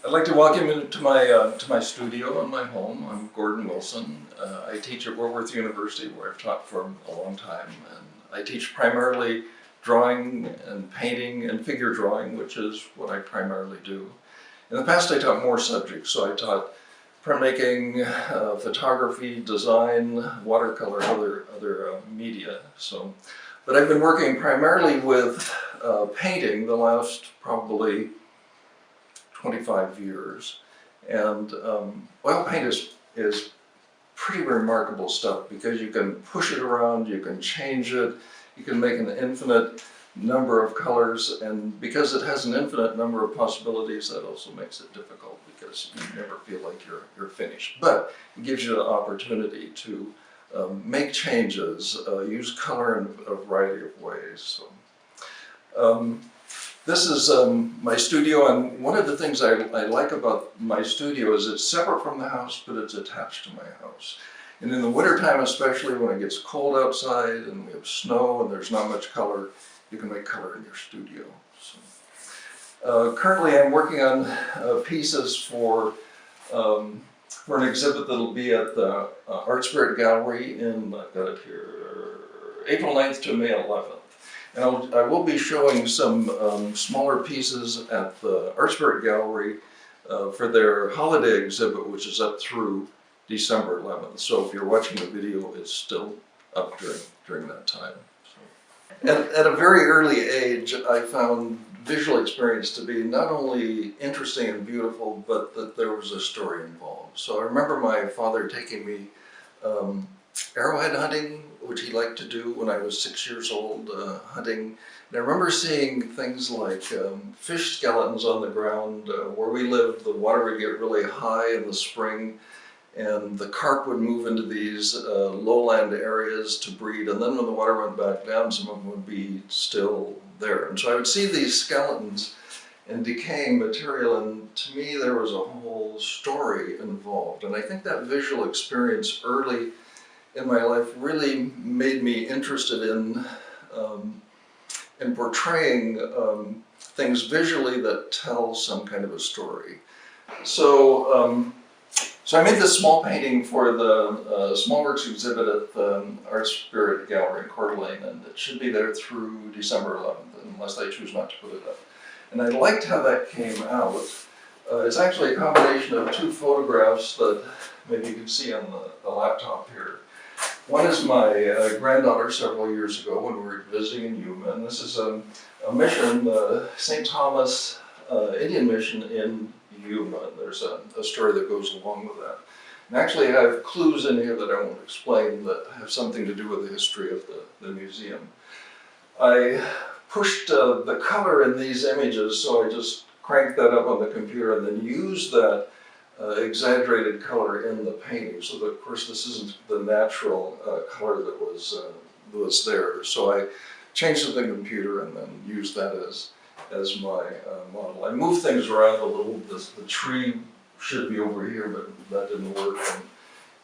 I'd like to welcome you to my studio in my home. I'm Gordon Wilson. I teach at Woodworth University, where I've taught for a long time, and I teach primarily drawing and painting and figure drawing, which is what I primarily do. In the past, I taught more subjects, so I taught printmaking, photography, design, watercolor, other media. But I've been working primarily with painting the last probably 25 years. And oil paint is pretty remarkable stuff because you can push it around, you can change it, you can make an infinite number of colors, and because it has an infinite number of possibilities, that also makes it difficult because you never feel like you're finished. But it gives you the opportunity to make changes, use color in a variety of ways. This is my studio, and one of the things I like about my studio is it's separate from the house, but it's attached to my house. And in the wintertime, especially when it gets cold outside and we have snow and there's not much color, you can make color in your studio. Currently I'm working on pieces for an exhibit that'll be at the Art Spirit Gallery in, I've got it here, April 9th to May 11th. And I will be showing some smaller pieces at the Art Spirit Gallery for their holiday exhibit, which is up through December 11th. So if you're watching the video, it's still up during that time. At a very early age, I found visual experience to be not only interesting and beautiful, but that there was a story involved. So I remember my father taking me arrowhead hunting, which he liked to do when I was 6 years old, hunting. And I remember seeing things like fish skeletons on the ground. Where we lived, the water would get really high in the spring, and the carp would move into these lowland areas to breed, and then when the water went back down, some of them would be still there. And so I would see these skeletons and decaying material, and to me there was a whole story involved. And I think that visual experience early in my life really made me interested in portraying things visually that tell some kind of a story. So I made this small painting for the Small Works exhibit at the Art Spirit Gallery in Coeur d'Alene, and it should be there through December 11th, unless they choose not to put it up. And I liked how that came out. It's actually a combination of two photographs that maybe you can see on the laptop here. One is my granddaughter several years ago when we were visiting in Yuma, and this is a mission, the St. Thomas Indian Mission in Yuma. There's a story that goes along with that. And actually I have clues in here that I won't explain that have something to do with the history of the museum. I pushed the color in these images, so I just cranked that up on the computer and then used that exaggerated color in the painting. So that, of course, this isn't the natural color that was there. So I changed it to the computer and then used that as my model. I moved things around a little. The tree should be over here, but that didn't work.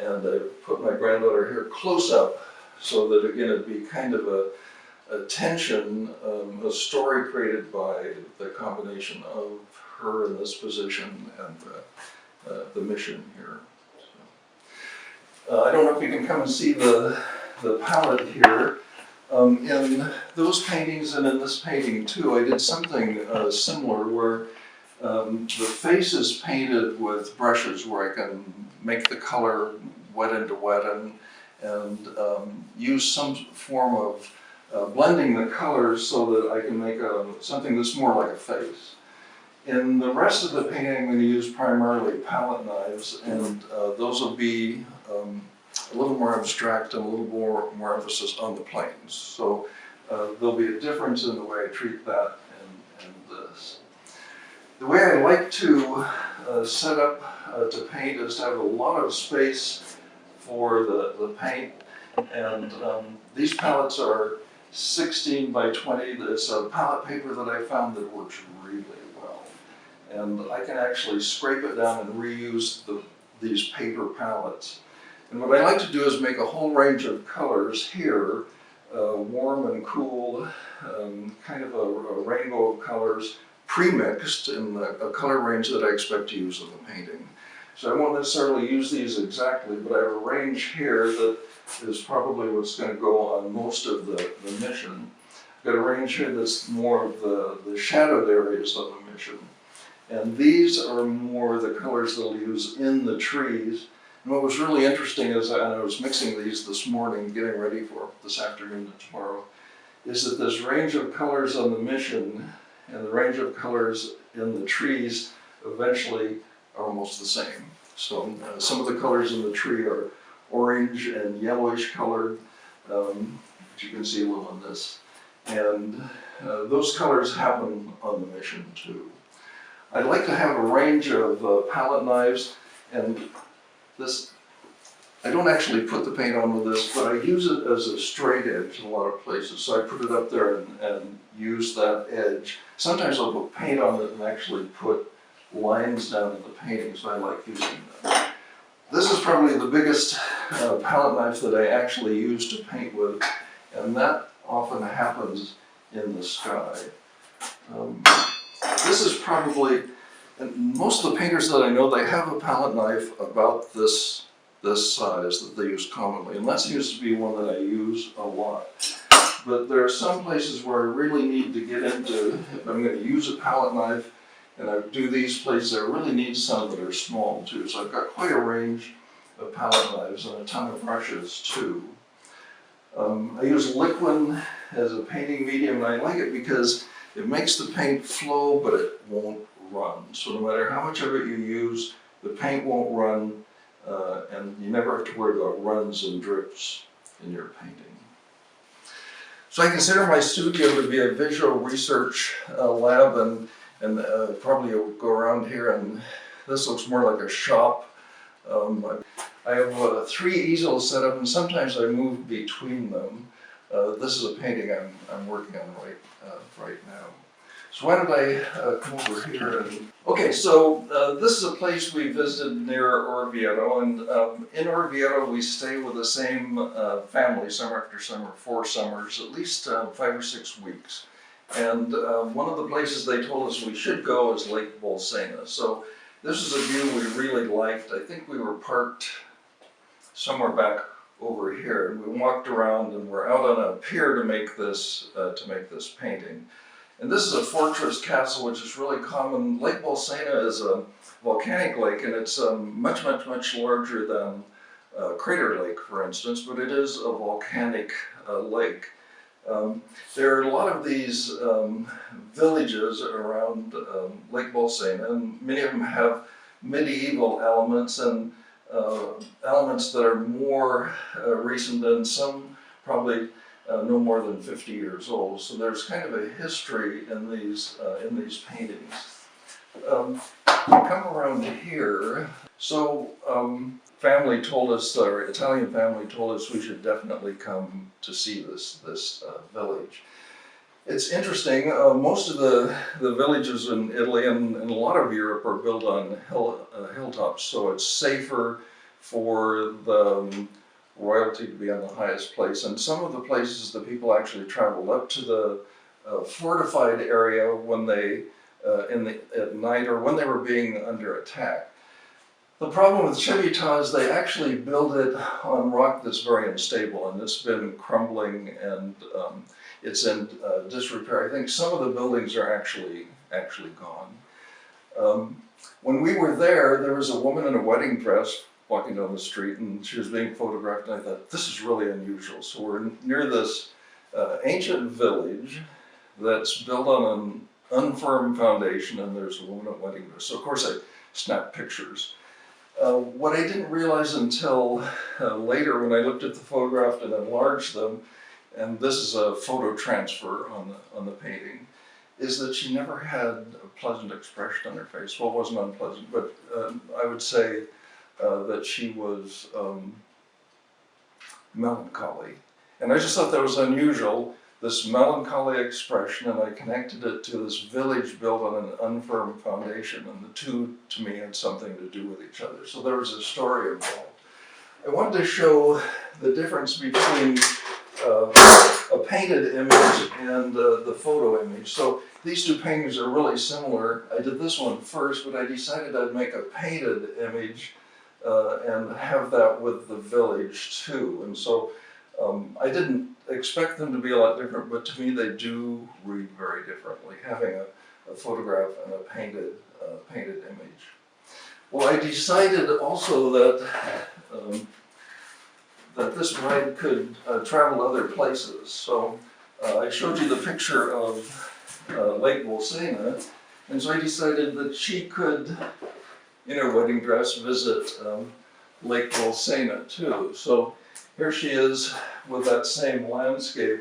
And I put my granddaughter here close up so that, again, it'd be kind of a tension, a story created by the combination of her in this position and the mission here. So, I don't know if you can come and see the palette here. In those paintings and in this painting too, I did something similar where the face is painted with brushes where I can make the color wet into wet and use some form of blending the colors so that I can make something that's more like a face. In the rest of the painting, I'm going to use primarily palette knives, and those will be a little more abstract and a little more emphasis on the planes. So there'll be a difference in the way I treat that and this. The way I like to set up to paint is to have a lot of space for the paint, and these palettes are 16 by 20. It's a palette paper that I found that works really well. And I can actually scrape it down and reuse these paper palettes. And what I like to do is make a whole range of colors here, warm and cool, kind of a rainbow of colors, pre-mixed in a color range that I expect to use in the painting. So I won't necessarily use these exactly, but I have a range here that is probably what's going to go on most of the mission. I've got a range here that's more of the shadowed areas of the mission. And these are more the colors that I'll use in the trees. And what was really interesting is, and I was mixing these this morning, getting ready for this afternoon and tomorrow, is that this range of colors on the mission and the range of colors in the trees eventually are almost the same. So some of the colors in the tree are orange and yellowish colored, which you can see a little in this. And those colors happen on the mission too. I'd like to have a range of palette knives, and this, I don't actually put the paint on with this, but I use it as a straight edge in a lot of places. So I put it up there and use that edge. Sometimes I'll put paint on it and actually put lines down in the painting, so I like using them. This is probably the biggest palette knife that I actually use to paint with, and that often happens in the sky. This is probably, and most of the painters that I know, they have a palette knife about this size that they use commonly, and that seems to be one that I use a lot. But there are some places where I really need to get into, if I'm going to use a palette knife, and I do these places, I really need some that are small too. So I've got quite a range of palette knives and a ton of brushes too. I use liquid as a painting medium, and I like it because it makes the paint flow, but it won't run. So no matter how much of it you use, the paint won't run, and you never have to worry about runs and drips in your painting. So I consider my studio to be a visual research lab, and probably you'll go around here, and this looks more like a shop. I have 3 easels set up, and sometimes I move between them. This is a painting I'm working on right now. So why don't I come over here and... Okay, so this is a place we visited near Orvieto, and in Orvieto we stay with the same family summer after summer, 4 summers, at least 5 or 6 weeks. And one of the places they told us we should go is Lake Bolsena. So this is a view we really liked. I think we were parked somewhere back over here, and we walked around and we're out on a pier to make this painting. And this is a fortress castle, which is really common. Lake Bolsena is a volcanic lake, and it's much larger than Crater Lake, for instance, but it is a volcanic lake. There are a lot of these villages around Lake Bolsena, and many of them have medieval elements and elements that are more recent, than some probably no more than 50 years old. So there's kind of a history in these paintings. Come around here. So family told us, our Italian family told us we should definitely come to see this village. It's interesting, most of the villages in Italy and a lot of Europe are built on hilltops, so it's safer for the royalty to be on the highest place. And some of the places the people actually traveled up to the fortified area when they, at night or when they were being under attack. The problem with Civita is they actually build it on rock that's very unstable, and it's been crumbling, and it's in disrepair. I think some of the buildings are actually gone. When we were there was a woman in a wedding dress walking down the street, and she was being photographed, and I thought, this is really unusual. So we're near this ancient village that's built on an unfirm foundation, and there's a woman in a wedding dress. So of course I snapped pictures. What I didn't realize until later, when I looked at the photograph and enlarged them, and this is a photo transfer on the painting, is that she never had a pleasant expression on her face. Well, it wasn't unpleasant, but I would say that she was melancholy. And I just thought that was unusual, this melancholy expression, and I connected it to this village built on an unfirm foundation, and the two, to me, had something to do with each other. So there was a story involved. I wanted to show the difference between a painted image and the photo image. So these two paintings are really similar. I did this one first, but I decided I'd make a painted image and have that with the village too. And so I didn't expect them to be a lot different, but to me they do read very differently, having a photograph and a painted image. Well, I decided also that that this bride could travel to other places. So I showed you the picture of Lake Bolsena, and so I decided that she could, in her wedding dress, visit Lake Bolsena too. So here she is with that same landscape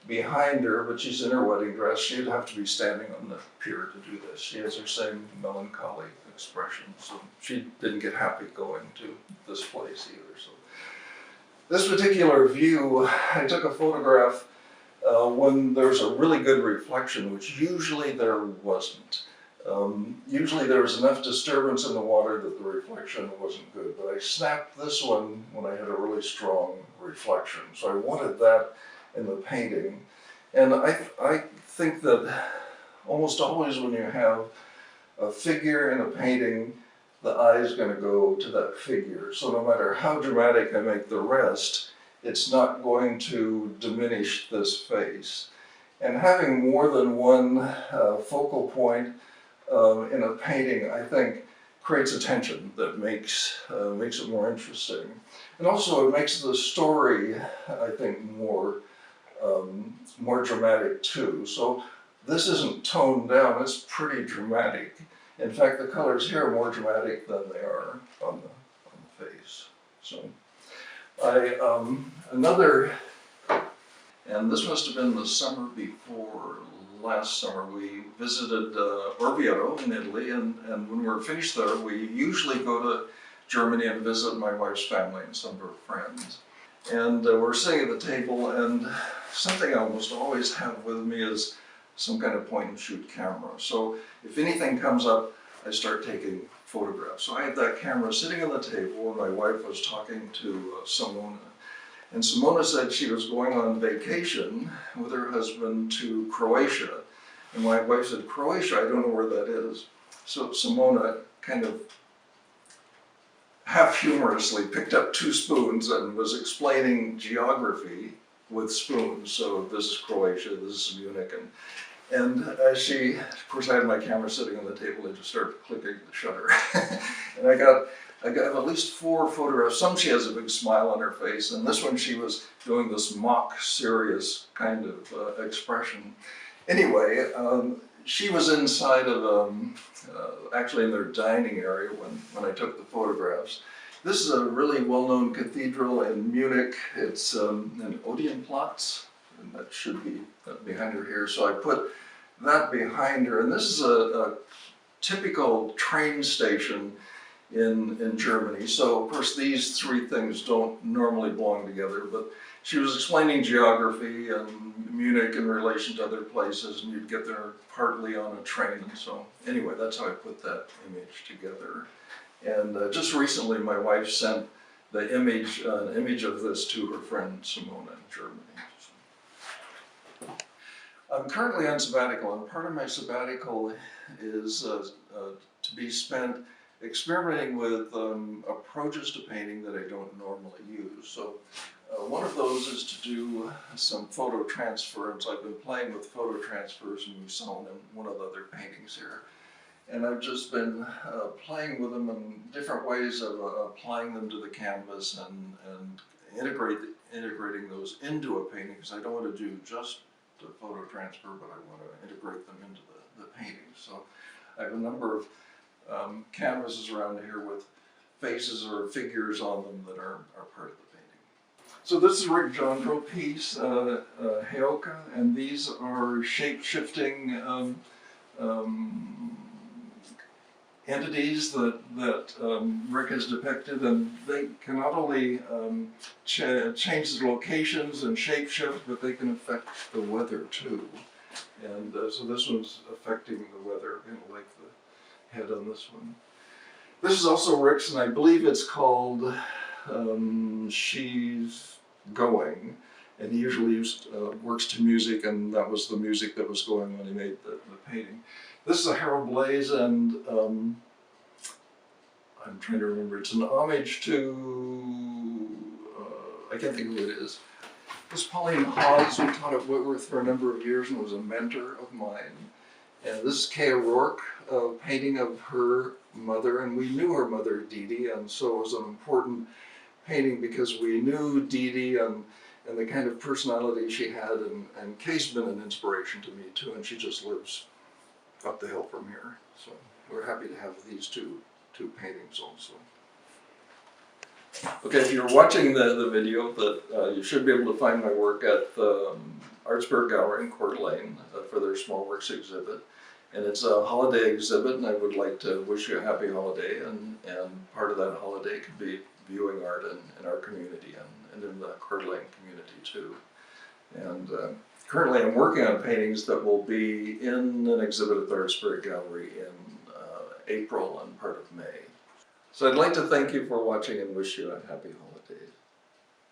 behind her, but she's in her wedding dress. She'd have to be standing on the pier to do this. She has her same melancholy expression, so she didn't get happy going to this place either. So this particular view, I took a photograph when there's a really good reflection, which usually there wasn't. Usually there was enough disturbance in the water that the reflection wasn't good, but I snapped this one when I had a really strong reflection. So I wanted that in the painting. And I think that almost always when you have a figure in a painting, the eye is going to go to that figure. So no matter how dramatic I make the rest, it's not going to diminish this face. And having more than one focal point in a painting, I think, creates a tension that makes it more interesting. And also it makes the story, I think, more dramatic too. So this isn't toned down, it's pretty dramatic. In fact, the colors here are more dramatic than they are on the face. So and this must have been the summer before last summer, we visited Orvieto in Italy, and when we were finished there, we usually go to Germany and visit my wife's family and some of her friends. And we're sitting at the table, and something I almost always have with me is some kind of point and shoot camera. So if anything comes up, I start taking photographs. So I had that camera sitting on the table, and my wife was talking to Simona. And Simona said she was going on vacation with her husband to Croatia. And my wife said, Croatia, I don't know where that is. So Simona kind of half humorously picked up 2 spoons and was explaining geography with spoons. So this is Croatia, this is Munich. And she, of course I had my camera sitting on the table, and just started clicking the shutter. And I got at least 4 photographs. Some she has a big smile on her face, and this one she was doing this mock serious kind of expression. Anyway, she was inside of, actually in their dining area when I took the photographs. This is a really well-known cathedral in Munich. It's an Odeonplatz, and that should be behind her here. So I put that behind her, and this is a typical train station in Germany. So of course these 3 things don't normally belong together, but she was explaining geography and Munich in relation to other places, and you'd get there partly on a train. And so anyway, that's how I put that image together. And just recently my wife sent an image of this to her friend Simona in Germany. I'm currently on sabbatical, and part of my sabbatical is to be spent experimenting with approaches to painting that I don't normally use. So one of those is to do some photo transference. I've been playing with photo transfers, and you saw them in one of the other paintings here. And I've just been playing with them in different ways of applying them to the canvas and integrating those into a painting, because I don't want to do just the photo transfer, but I want to integrate them into the painting. So I have a number of canvases around here with faces or figures on them that are part of the painting. So this is a Rick Jandro piece, Heoka, and these are shape-shifting entities that Rick has depicted, and they can not only change the locations and shape-shift, but they can affect the weather too. And so this one's affecting the weather, kind of like the head on this one. This is also Rick's, and I believe it's called She's Going. And he usually works to music, and that was the music that was going when he made the painting. This is a Harold Blaze, and I'm trying to remember, it's an homage to, I can't think of who it is. This is Pauline Hawes, who taught at Whitworth for a number of years and was a mentor of mine. And this is Kay O'Rourke, a painting of her mother, and we knew her mother, Dee Dee, and so it was an important painting because we knew Dee Dee and the kind of personality she had, and Kay's been an inspiration to me too, and she just lives up the hill from here. So we're happy to have these two paintings also. Okay, if you're watching the video, you should be able to find my work at the Artsburg Gallery in Coeur d'Alene for their Small Works exhibit. And it's a holiday exhibit, and I would like to wish you a happy holiday, and part of that holiday could be viewing art in our community and in the Coeur d'Alene community too. And currently I'm working on paintings that will be in an exhibit at the Artsburg Gallery in April and part of May. So I'd like to thank you for watching and wish you a happy holiday.